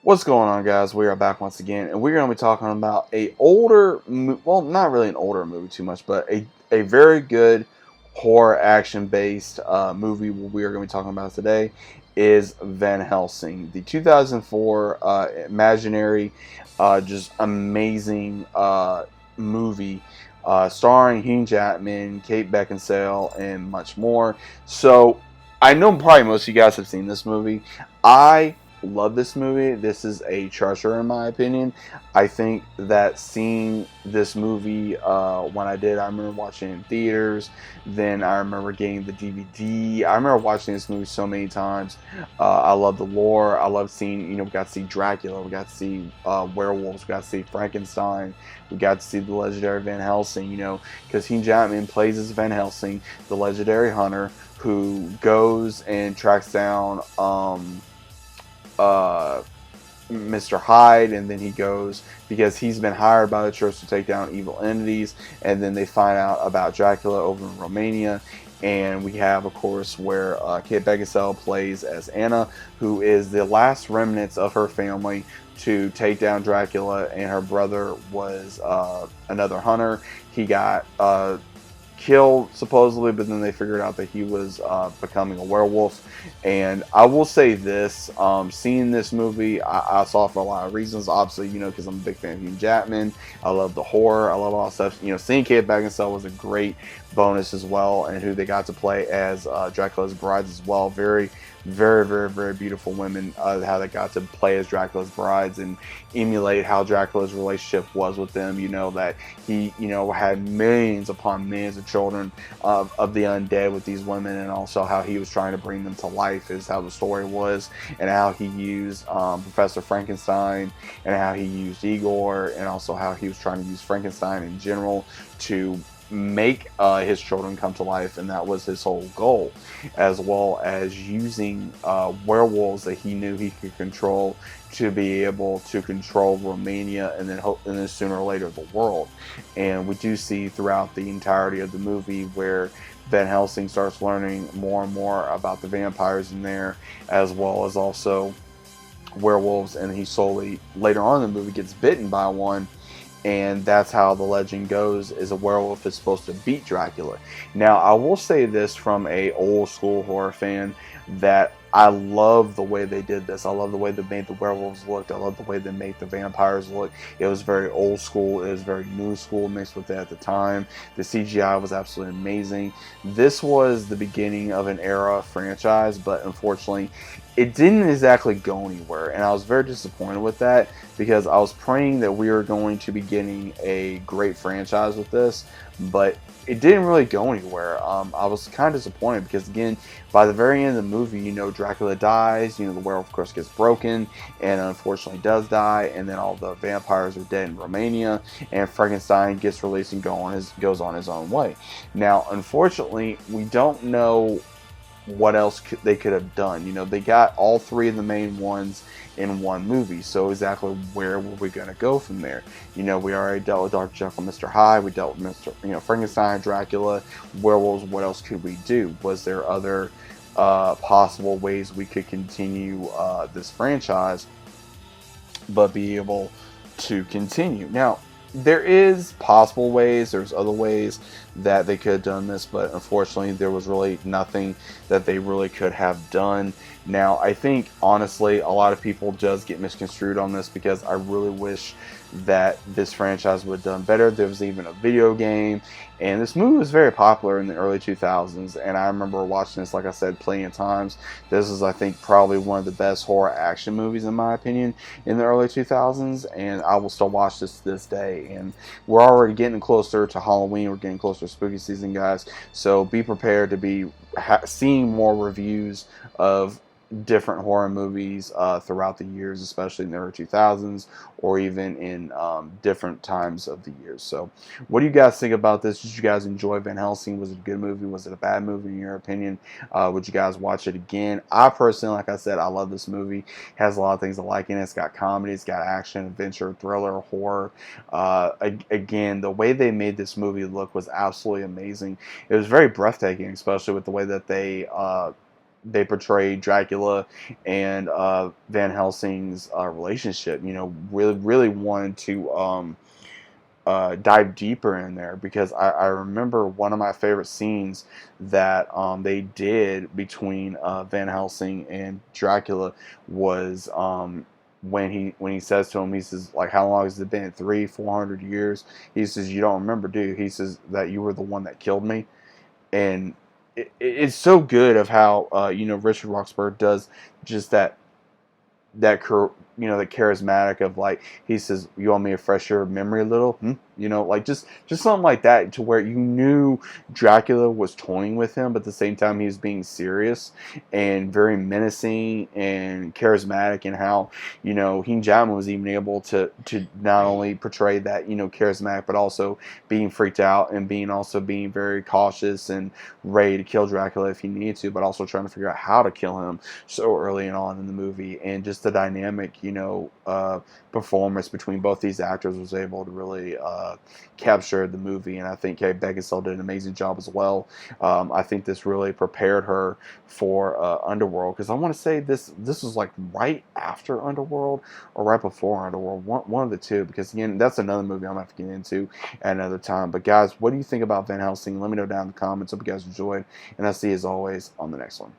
What's going on, guys? We are back once again, and we're going to be talking about a older, well, not really an older movie too much, but a very good horror action based movie. What we are going to be talking about today is Van Helsing, the 2004 imaginary, just amazing movie. Starring Hugh Jackman, Kate Beckinsale, and much more. So, I know probably most of you guys have seen this movie. I love this movie. This is a treasure in my opinion. I think that seeing this movie when I did, I remember watching it in theaters. Then I remember getting the DVD. I remember watching this movie so many times. I love the lore. I love seeing, we got to see Dracula. We got to see werewolves. We got to see Frankenstein. We got to see the legendary Van Helsing, because Hugh Jackman plays as Van Helsing, the legendary hunter who goes and tracks down uh, Mr. Hyde, and then he goes because he's been hired by the church to take down evil entities, and then they find out about Dracula over in Romania. And we have, of course, where Kate Beckinsale plays as Anna, who is the last remnants of her family to take down Dracula, and her brother was another hunter. He got killed supposedly, but then they figured out that he was becoming a werewolf. And I will say this, seeing this movie, I saw it for a lot of reasons. Obviously, because I'm a big fan of Hugh Jackman. I love the horror. I love all that stuff. Seeing Kate Beckinsale was a great bonus as well, and who they got to play as Dracula's brides as well. Very, very, very, very beautiful women. How they got to play as Dracula's brides and emulate how Dracula's relationship was with them. That he, had millions upon millions of children of the undead with these women, and also how he was trying to bring them to life is how the story was, and how he used Professor Frankenstein, and how he used Igor, and also how he was trying to use Frankenstein in general to make his children come to life, and that was his whole goal, as well as using werewolves that he knew he could control to be able to control Romania, and then sooner or later the world. And we do see throughout the entirety of the movie where Van Helsing starts learning more and more about the vampires in there, as well as also werewolves, and he slowly later on in the movie gets bitten by one. And that's how the legend goes, is a werewolf is supposed to beat Dracula. Now, I will say this from a old school horror fan, that I love the way they did this. I love the way they made the werewolves look. I love the way they made the vampires look. It was very old school. It was very new school mixed with it at the time. The CGI was absolutely amazing. This was the beginning of an era franchise, but unfortunately, it didn't exactly go anywhere, and I was very disappointed with that, because I was praying that we were going to be getting a great franchise with this, but it didn't really go anywhere. I was kind of disappointed because, again, by the very end of the movie, Dracula dies, the werewolf, of course, gets broken, and unfortunately does die, and then all the vampires are dead in Romania, and Frankenstein gets released and goes on his own way. Now, unfortunately, we don't know what else they could have done. They got all three of the main ones in one movie, so exactly where were we going to go from there? We already dealt with Dr. Jekyll, Mr. Hyde. We dealt with Mr. Frankenstein, Dracula, werewolves. What else could we do? Was there other possible ways we could continue this franchise, but be able to continue? Now, there is possible ways, there's other ways that they could have done this, but unfortunately there was really nothing that they really could have done. Now, I think honestly a lot of people just get misconstrued on this, because I really wish that this franchise would have done better. There was even a video game, and this movie was very popular in the early 2000s, and I remember watching this, like I said, plenty of times. This is, I think, probably one of the best horror action movies, in my opinion, in the early 2000s, and I will still watch this to this day. And we're already getting closer to Halloween. We're getting closer to spooky season, guys, so be prepared to be seeing more reviews of different horror movies throughout the years, especially in the early 2000s, or even in different times of the years. So what do you guys think about this? Did you guys enjoy Van Helsing? Was it a good movie? Was it a bad movie in your opinion? Would you guys watch it again? I personally, like I said, I love this movie. It has a lot of things I like in it. It's got comedy, it's got action, adventure, thriller, horror. Again, the way they made this movie look was absolutely amazing. It was very breathtaking, especially with the way that they they portrayed Dracula and Van Helsing's relationship. You know, really wanted to dive deeper in there because I remember one of my favorite scenes that they did between Van Helsing and Dracula was when he says to him, he says, like, how long has it been? 300-400 years? He says, you don't remember, do you? He says that you were the one that killed me. And it's so good of how Richard Roxburgh does just that charismatic of, like, he says, you want me to refresh your memory a little, like just something like that, to where you knew Dracula was toying with him, but at the same time he was being serious and very menacing and charismatic, and how Hugh Jackman was even able to not only portray that charismatic, but also being freaked out and being very cautious and ready to kill Dracula if he needed to, but also trying to figure out how to kill him so early on in the movie. And just the dynamic performance between both these actors was able to really capture the movie. And I think Kate Beckinsale did an amazing job as well. I think this really prepared her for Underworld, because I want to say this was like right after Underworld or right before Underworld, one of the two, because again, that's another movie I'm going to have to get into at another time. But guys, what do you think about Van Helsing? Let me know down in the comments. Hope you guys enjoyed, and I'll see you as always on the next one.